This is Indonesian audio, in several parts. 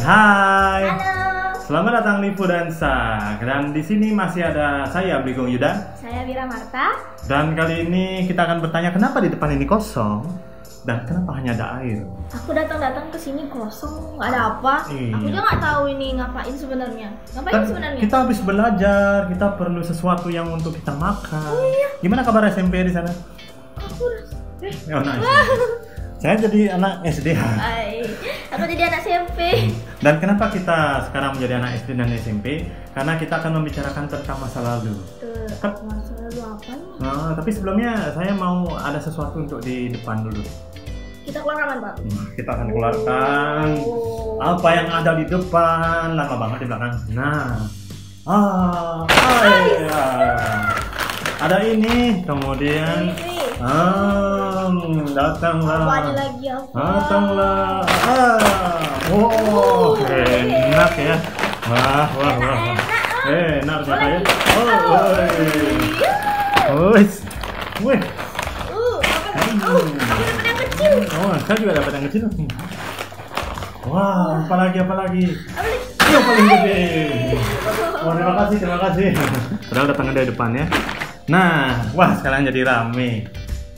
Hai. Halo. Selamat datang di Fudansa. Dan di sini masih ada saya Brigong Yudan. Saya Wira Marta. Dan kali ini kita akan bertanya kenapa di depan ini kosong dan kenapa hanya ada air. Aku datang ke sini kosong, nggak ada apa. Iya. Aku juga nggak tahu ini ngapain sebenarnya. Ngapain Kan sebenarnya? kita habis belajar, kita perlu sesuatu yang untuk kita makan. Oh, iya. Gimana kabar SMP di sana? Aku Ya, anak SMP. Saya jadi anak SD. Aku jadi anak SMP. Dan kenapa kita sekarang menjadi anak SD dan SMP? Karena kita akan membicarakan tentang masa lalu. Masa lalu apa nih? Nah, tapi sebelumnya saya mau ada sesuatu untuk di depan dulu. Kita keluar kapan, Pak? Kita akan keluarkan apa yang ada di depan. Lama banget di belakang. Nah, iya. Ada ini, kemudian datanglah. Apa ada lagi apa? Datanglah. Oh, enak ya. Wah. Enak siapa ya? Wih. Aku dapat yang kecil. Oh, saya juga dapat yang kecil. Wah, apalagi? Apa nih? Yang paling gede. Oh, terima kasih. Padahal datangnya dari depan ya. Nah, wah sekarang jadi rame.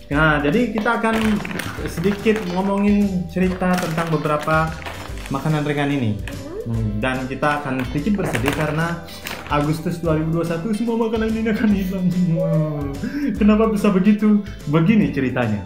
Nah, jadi kita akan sedikit ngomongin cerita tentang beberapa makanan ringan ini. Dan kita akan sedikit bersedih karena Agustus 2021 semua makanan ini akan hilang semua. Kenapa bisa begitu? Begini ceritanya.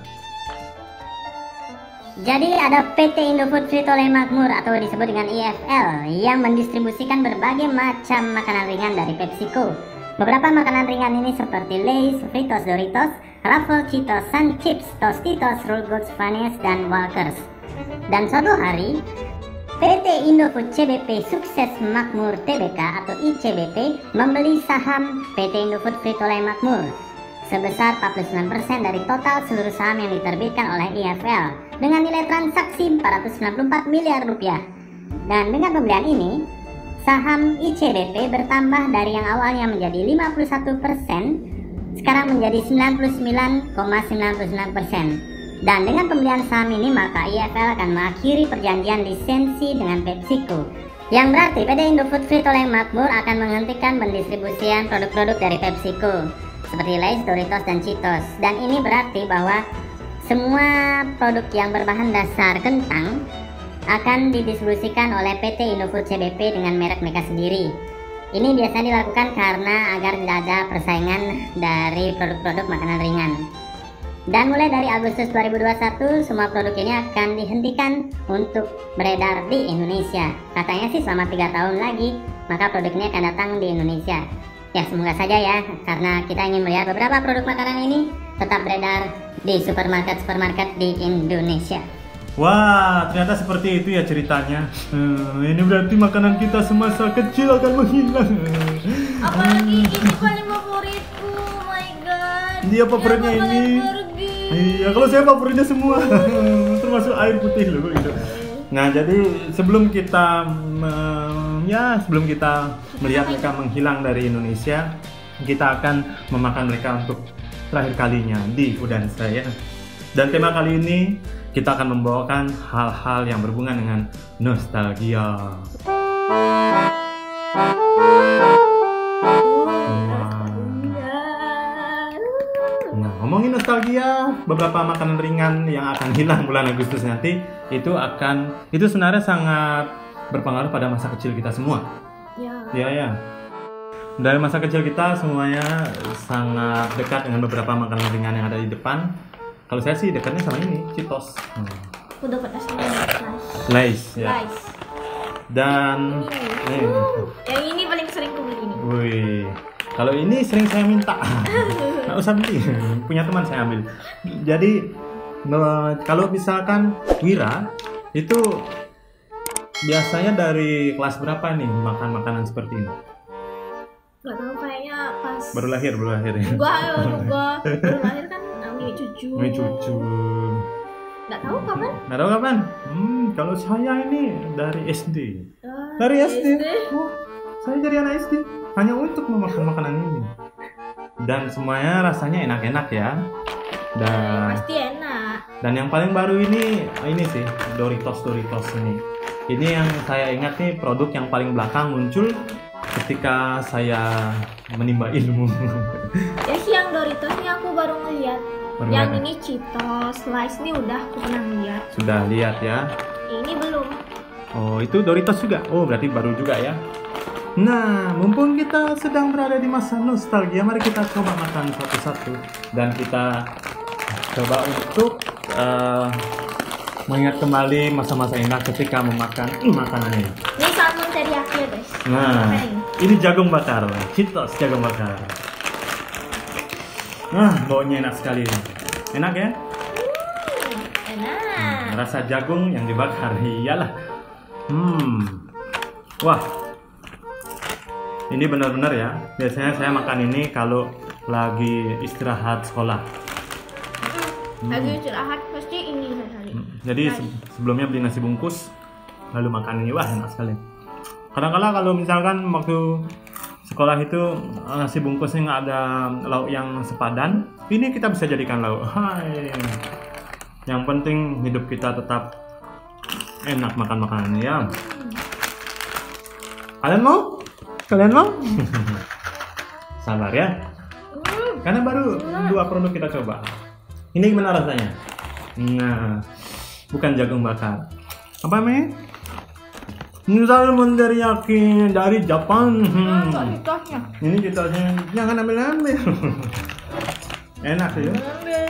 Jadi ada PT Indofood Frito-Lay Makmur atau disebut dengan IFL yang mendistribusikan berbagai macam makanan ringan dari PepsiCo. Beberapa makanan ringan ini seperti Lay's, Fritos Doritos, Ruffles, Cheetos, Sun Chips, Tostitos, Roll Goods, Vanies, dan Walkers. Dan suatu hari, PT Indofood CBP Sukses Makmur Tbk atau ICBP membeli saham PT Indofood Frito-Lay Makmur sebesar 49% dari total seluruh saham yang diterbitkan oleh IFL dengan nilai transaksi 494 miliar rupiah. Dan dengan pembelian ini, saham ICBP bertambah dari yang awalnya menjadi 51%, sekarang menjadi 99,99%. Dan dengan pembelian saham ini, maka IFL akan mengakhiri perjanjian lisensi dengan PepsiCo. Yang berarti PT Indofood Frito-Lay Makmur akan menghentikan pendistribusian produk-produk dari PepsiCo seperti Lay's, Doritos, dan Cheetos. Dan ini berarti bahwa semua produk yang berbahan dasar kentang akan didistribusikan oleh PT Indofood CBP dengan merek mereka sendiri. Ini biasanya dilakukan karena agar tidak ada persaingan dari produk-produk makanan ringan. Dan mulai dari Agustus 2021, semua produk ini akan dihentikan untuk beredar di Indonesia. Katanya sih selama 3 tahun lagi, maka produk ini akan datang di Indonesia. Ya semoga saja ya, karena kita ingin melihat beberapa produk makanan ini tetap beredar di supermarket di Indonesia. Wah, ternyata seperti itu ya ceritanya. Ini berarti makanan kita semasa kecil akan menghilang. Apalagi ini paling favoritku, oh my god. Dia favoritnya ini. Iya, kalau saya favoritnya semua, termasuk air putih loh gitu. Nah, jadi sebelum kita melihat mereka menghilang dari Indonesia, kita akan memakan mereka untuk terakhir kalinya di Fudansa ya. Dan tema kali ini kita akan membawakan hal-hal yang berhubungan dengan nostalgia. Nah, ngomongin nostalgia, beberapa makanan ringan yang akan hilang bulan Agustus nanti itu sebenarnya sangat berpengaruh pada masa kecil kita semua. Ya. Dari masa kecil kita semuanya sangat dekat dengan beberapa makanan ringan yang ada di depan. Kalau saya sih dekatnya sama ini, Cheetos. Aku dapat Lay's ya. Lay's. Dan yang ini paling sering aku beli ini. wih, kalau ini sering saya minta. Nggak usah beli, punya teman saya ambil. Jadi kalau misalkan Wira itu biasanya dari kelas berapa nih makan makanan seperti ini? Gak tahu, kayaknya pas Baru lahir ya? Gua baru lahir kan mie cucu. Nggak tahu kapan? Kalau saya ini dari SD. Dari SD. Oh, saya jadi anak SD hanya untuk memakan makanan ini. Dan semuanya rasanya enak-enak ya. Dan pasti enak. Dan yang paling baru ini sih Doritos ini. Ini yang saya ingat nih produk yang paling belakang muncul ketika saya menimba ilmu. Ya sih yang Doritos ini aku baru ngeliat. Baru Yang ngeliat. ini Cheetos Slice ini udah aku pernah ngeliat. Sudah lihat ya. Ini belum. Oh, itu Doritos juga. Oh, berarti baru juga ya. Nah, mumpung kita sedang berada di masa nostalgia, mari kita coba makan satu-satu dan kita coba untuk mengingat kembali masa-masa indah ketika memakan makanan ini. Ini salmon teriyaki ya guys. Nah, ini jagung bakar, Cheetos jagung bakar. Nah, baunya enak sekali. Enak ya? Enak. Rasa jagung yang dibakar, iyalah. Wah, ini benar-benar ya. Biasanya saya makan ini kalau lagi istirahat sekolah. Lagi istirahat pasti ini kali. Jadi sebelumnya beli nasi bungkus, lalu makan ini, wah enak sekali. Kadang-kala kalau misalkan waktu sekolah itu nasi bungkusnya nggak ada lauk yang sepadan, ini kita bisa jadikan lauk. Hai. Yang penting hidup kita tetap enak makan makanan ya. Kalian mau? Kalian mau? Sabar ya. Karena baru 2 produk kita coba. Ini gimana rasanya? Nah, bukan jagung bakar. Apa namanya? Ini salmon teriyaki dari Jepang. Cheetosnya. Ini Cheetosnya jangan ambil-ambil. Enak sih ya. Ambil.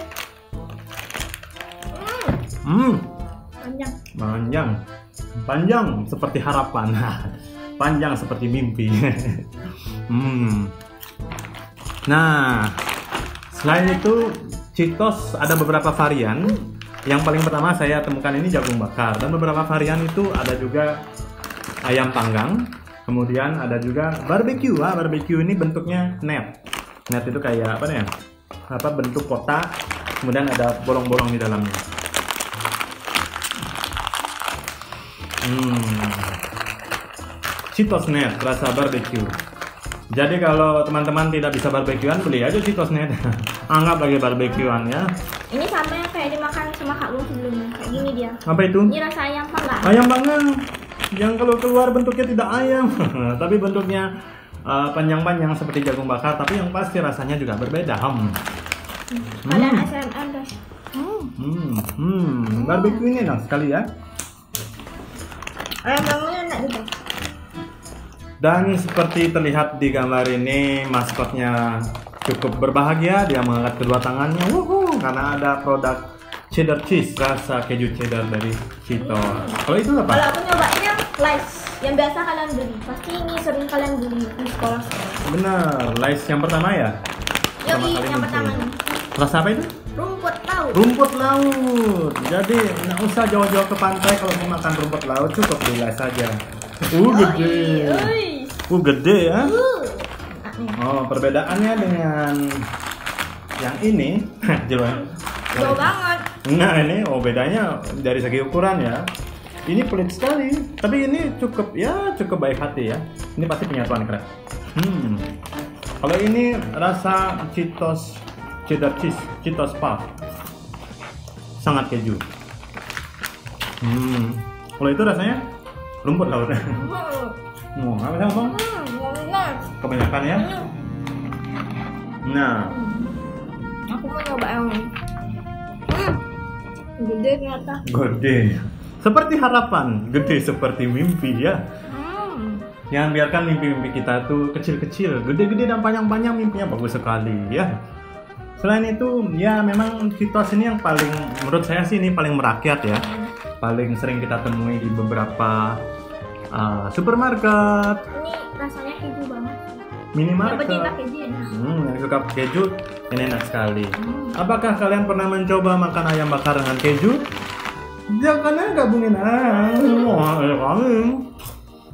Panjang. Panjang seperti harapan. Panjang seperti mimpi. Nah, selain itu Cheetos ada beberapa varian. Yang paling pertama saya temukan ini jagung bakar, dan beberapa varian itu ada juga ayam panggang. Kemudian ada juga barbecue. Barbecue ini bentuknya net. Net itu kayak apa ya? Bentuk kotak. Kemudian ada bolong-bolong di dalamnya. Cheetos net rasa barbecue. Jadi kalau teman-teman tidak bisa barbekyuan, beli aja Cheetos net. Anggap lagi barbekyuan ya. Ini sama yang kayak dimakan sama Kak Lu sebelumnya. Kayak gini dia. Apa itu? Ini rasa ayam panggang. Ayam panggang. Yang kalau keluar bentuknya tidak ayam, tapi bentuknya panjang-panjang seperti jagung bakar, tapi yang pasti rasanya juga berbeda. Kalian ASMR guys. Barbecue ini enak sekali ya. Ayam panggangnya enak juga. Dan seperti terlihat di gambar ini, maskotnya cukup berbahagia. Dia mengangkat kedua tangannya, karena ada produk cheddar cheese, rasa keju cheddar dari Cheetos. Kalau itu apa? Kalau aku nyobain yang Lays, yang biasa kalian beli. Pasti ini sering kalian beli di sekolah. Benar, Lays yang pertama ya? Yang pertama nih. Rasa apa itu? Rumput laut. Rumput laut. Jadi nggak usah jauh-jauh ke pantai kalau mau makan rumput laut, cukup di Lays saja. Gede. Gede ya. Oh, perbedaannya dengan yang ini Jauh banget. Nah, ini bedanya dari segi ukuran ya. Ini pelit sekali, tapi ini cukup baik hati ya. Ini pasti penyatuan keren. Kalau ini rasa Cheetos cheddar cheese, Cheetos puff. Sangat keju. Kalau itu rasanya rumput laut. Apa sih Bang? Kebanyakan ya. Nah, aku mau coba yang ini. Gede ternyata. Gede. Seperti harapan, gede seperti mimpi ya. Yang biarkan mimpi-mimpi kita tuh kecil-kecil, gede-gede dan panjang-panjang, mimpinya bagus sekali ya. Selain itu, ya memang Cheetos ini yang paling, menurut saya sih ini paling merakyat ya. Paling sering kita temui di beberapa supermarket. Ini rasanya keju banget. Minimarket. Yang pecinta keju enak. Yang suka keju, ini enak sekali. Apakah kalian pernah mencoba makan ayam bakar dengan keju? Jangan gabungin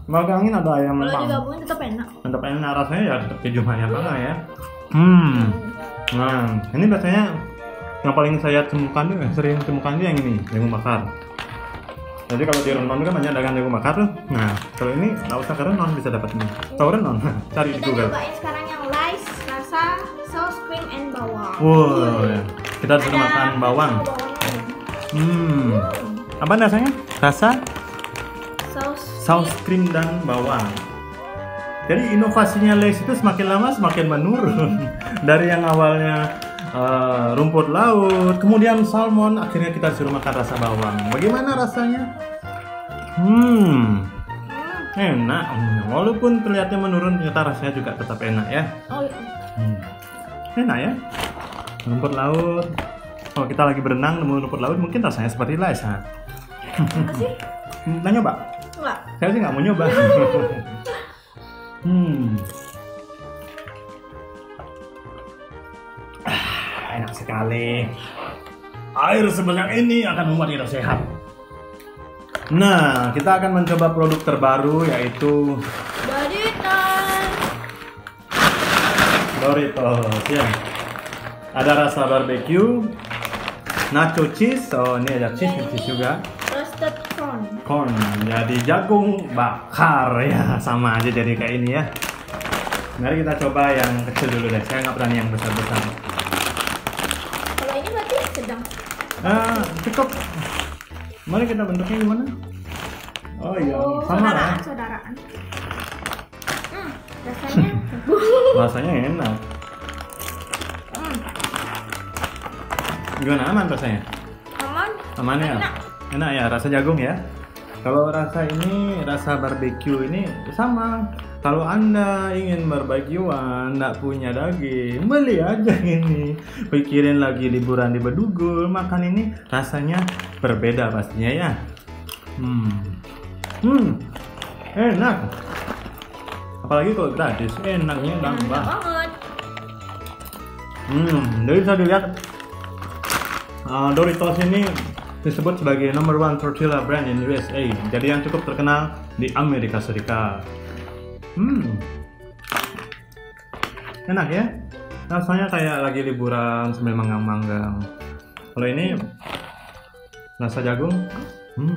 magangin ada ayam Kalau panggang. digabungin tetap enak. Tetap enak rasanya ya, tetap keju ayam panggang ya. Nah, ini biasanya yang paling saya temukan tuh, sering temukan tuh yang ini, jagung bakar. Jadi kalau di Renon kan banyak dagang jagung bakar tuh. Nah, kalau ini nggak usah ke Renon, bisa dapat ini. Tahu Renon? Cari di Kita Google. cobain sekarang yang Lays rasa saus cream and bawang. Wow, kita sudah makan bawang. Apa rasanya? Rasa? Saus saus krim dan bawang. Jadi inovasinya Lay's itu semakin lama semakin menurun. Dari yang awalnya rumput laut, kemudian salmon, akhirnya kita suruh makan rasa bawang. Bagaimana rasanya? Enak. Walaupun terlihatnya menurun, ternyata rasanya juga tetap enak ya. Oh, iya. Enak ya. Rumput laut. Kalau kita lagi berenang nemu rumput laut, mungkin rasanya seperti Lay's. Apa sih? Nah, nyoba? Enggak. Saya sih nggak mau nyoba. Enak sekali. Air sebanyak ini akan membuat kita sehat. Nah, kita akan mencoba produk terbaru yaitu Doritos ya. Ada rasa barbecue, nacho cheese. Oh, ini ada cheese juga. Roasted corn. Jadi jagung bakar ya, sama aja jadi kayak ini ya. Mari kita coba yang kecil dulu deh. Saya nggak berani yang besar-besar. Kalau ini berarti sedang. Cukup. Mari kita bentuknya gimana? Oh iya, sama ya. Saudaraan. Rasanya. Rasanya enak. Gimana, aman rasanya? Aman ya? Enak ya, rasa jagung ya. Kalau rasa ini, rasa barbecue ini sama. Kalau Anda ingin barbekyuan, nggak punya daging, beli aja ini. Pikirin lagi liburan di Bedugul, makan ini rasanya berbeda pastinya ya. Enak. Apalagi kalau gratis, enaknya tambah. Banget. Jadi bisa dilihat Doritos ini disebut sebagai number one tortilla brand in USA. Jadi yang cukup terkenal di Amerika Serikat. Enak ya. Rasanya kayak lagi liburan sambil manggang-manggang. Kalau ini rasa jagung,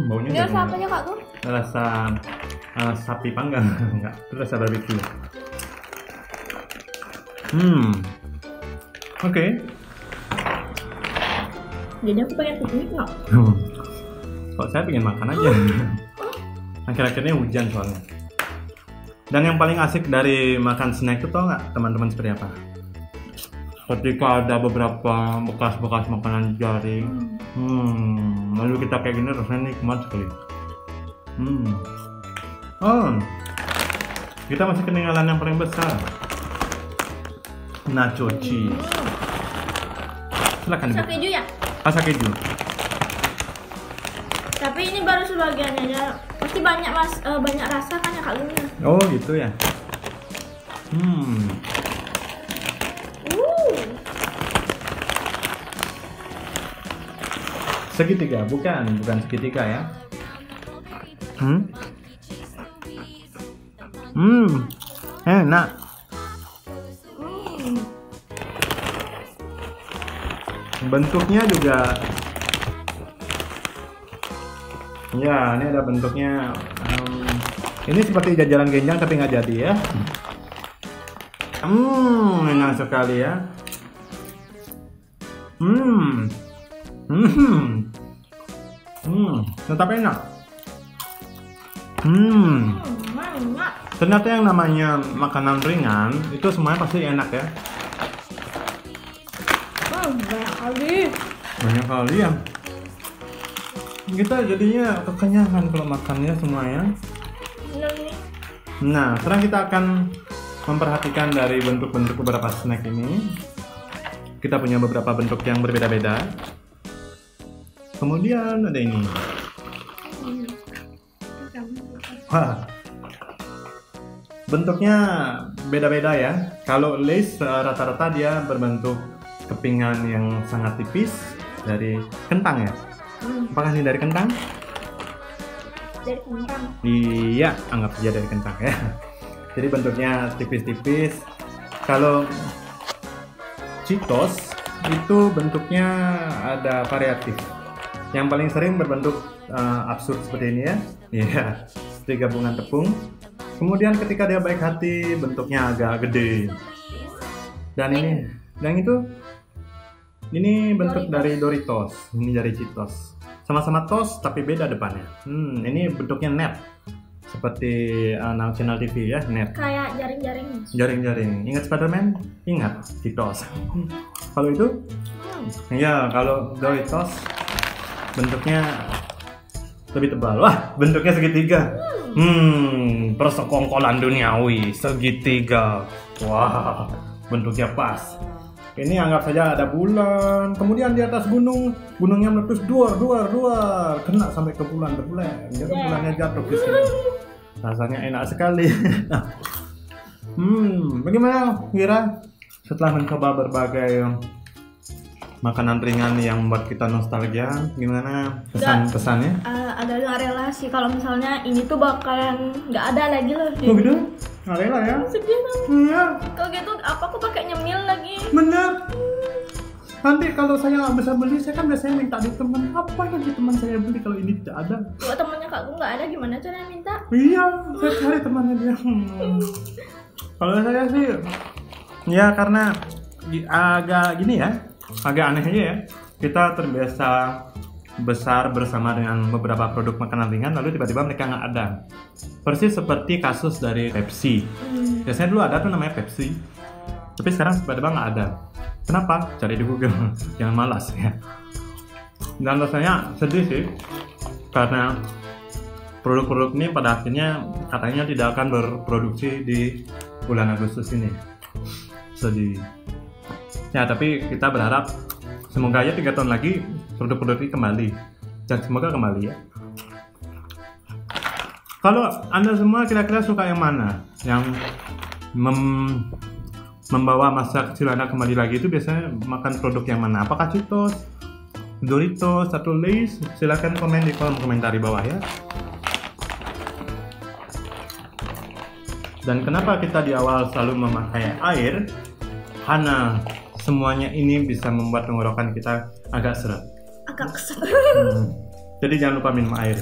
baunya Ini jagung. rasa apanya Kak Gur? Rasa sapi panggang, enggak. Itu rasa barbecue. Oke. Jadi aku pengen piknik nggak? Kok saya pengen makan aja. Akhir-akhir ini hujan soalnya. Dan yang paling asik dari makan snack itu tau nggak teman-teman seperti apa? Ketika ada beberapa bekas-bekas makanan jaring, lalu kita kayak gini rasanya nikmat sekali. Kita masih ketinggalan yang paling besar, nacho cheese. Silakan. Rasa keju ya? Rasa keju. Tapi ini baru sebagiannya aja. Pasti banyak banyak rasa kan ya Kak Gur? Oh gitu ya. Segitiga, bukan segitiga ya. Enak. Bentuknya juga. Ya, ini ada bentuknya. Ini seperti jajanan genjang tapi nggak jadi ya. Enak sekali ya. Tetap enak. Enak. Ternyata yang namanya makanan ringan itu semuanya pasti enak ya. Banyak kali. Banyak kali ya. Kita jadinya kekenyangan kalau makannya semuanya. Bener nih. Nah, sekarang kita akan memperhatikan dari bentuk-bentuk beberapa snack ini. Kita punya beberapa bentuk yang berbeda-beda. Kemudian ada ini. Wah, bentuknya beda-beda ya. Kalau Lay's rata-rata dia berbentuk kepingan yang sangat tipis dari kentang ya. Apakah ini dari kentang? Dari kentang. Iya, anggap saja dari kentang ya. Jadi bentuknya tipis-tipis. Kalau Cheetos itu bentuknya ada variatif. Yang paling sering berbentuk absurd seperti ini ya. Iya, seperti gabungan tepung. Kemudian ketika dia baik hati bentuknya agak gede. Dan ini bentuk dari Doritos. Ini dari Cheetos. Sama-sama tos tapi beda depannya. Ini bentuknya net seperti channel TV ya, net. Kayak jaring-jaring. Jaring-jaring. Ingat Spiderman? Ingat Doritos. Kalau itu? Iya, kalau Doritos bentuknya lebih tebal. Wah, bentuknya segitiga. Persekongkolan duniawi segitiga. Wah, bentuknya pas. Ini anggap saja ada bulan, kemudian di atas gunungnya meletus duar, kena sampai ke bulan, jadi bulannya jatuh ke sini. Rasanya enak sekali. Bagaimana Wira setelah mencoba berbagai makanan ringan yang membuat kita nostalgia? Gimana pesan-pesannya? Agak nggak rela sih kalau misalnya ini tuh bakalan nggak ada lagi loh. Oh gitu? Nggak rela ya? Sedih dong. Iya. Kalau gitu apa aku pakai nyemil lagi? Bener. Nanti kalau saya nggak bisa beli, saya kan biasanya minta di teman. Apa nanti teman saya beli kalau ini tidak ada? Kalau temannya kakku nggak ada, gimana caranya minta? Iya, saya cari temannya dia. Kalau saya sih, ya karena agak gini ya, agak aneh aja ya. Kita terbiasa besar bersama dengan beberapa produk makanan ringan, lalu tiba-tiba mereka nggak ada. Persis seperti kasus dari Pepsi. Biasanya dulu ada tuh namanya Pepsi, tapi sekarang tiba-tiba nggak ada. Kenapa? Cari di Google, jangan malas ya. Dan rasanya sedih sih, karena produk-produk ini pada akhirnya katanya tidak akan berproduksi di bulan Agustus ini. Sedih. Ya, tapi kita berharap semoga aja 3 tahun lagi produk-produk ini kembali. Dan semoga kembali ya. Kalau Anda semua kira-kira suka yang mana? Yang membawa masa kecil Anda kembali lagi itu biasanya makan produk yang mana? Apakah Cheetos, Doritos, atau Lay's? Silahkan komen di kolom komentar di bawah ya. Dan kenapa kita di awal selalu memakai air? Karena semuanya ini bisa membuat tenggorokan kita agak seret. Agak keset. Jadi jangan lupa minum air.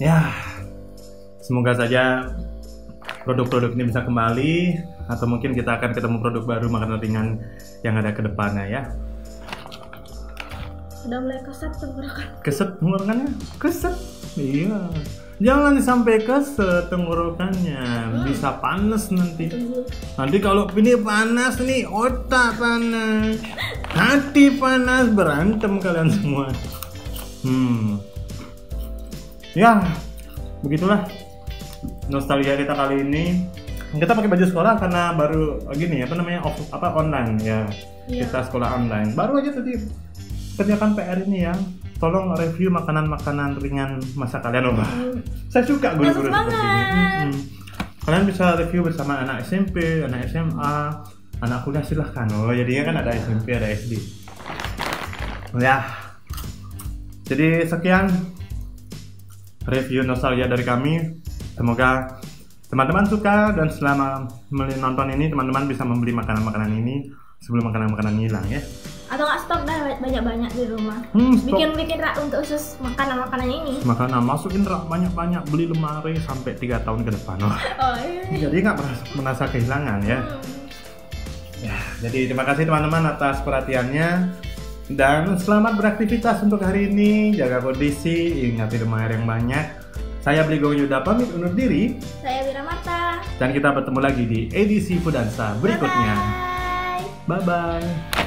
Ya, semoga saja produk-produk ini bisa kembali, atau mungkin kita akan ketemu produk baru makanan ringan yang ada ke depannya ya. Udah mulai keset tenggorokan. Keset tenggorokannya? Keset? Iya. Jangan sampai keset tenggorokannya, bisa panas nanti. Nanti kalau ini panas nih, otak panas, hati panas, berantem kalian semua. Ya, begitulah nostalgia kita kali ini. Kita pakai baju sekolah karena baru gini online ya. Kita sekolah online. Baru aja tadi kerjakan PR ini ya. Tolong review makanan-makanan ringan masa kalian loh. Saya suka guru-guru seperti ini. Kalian bisa review bersama anak SMP, anak SMA, anak kuliah silahkan. Oh, jadinya kan ada SMP, ada SD. Ya. Jadi sekian review nostalgia dari kami. Semoga teman-teman suka, dan selama menonton ini teman-teman bisa membeli makanan-makanan ini sebelum makanan-makanan hilang ya. Atau nggak stok dah banyak-banyak di rumah. Bikin rak untuk khusus makanan-makanan ini. Makanan masukin rak banyak-banyak, beli lemari sampai 3 tahun ke depan. Oh iya. Jadi nggak merasa kehilangan ya. Ya, jadi terima kasih teman-teman atas perhatiannya. Dan selamat beraktivitas untuk hari ini. Jaga kondisi, ingat minum air yang banyak. Saya Bligo Yuda pamit undur diri. Saya Wira Marta. Dan kita bertemu lagi di edisi Fudansa berikutnya. Bye bye.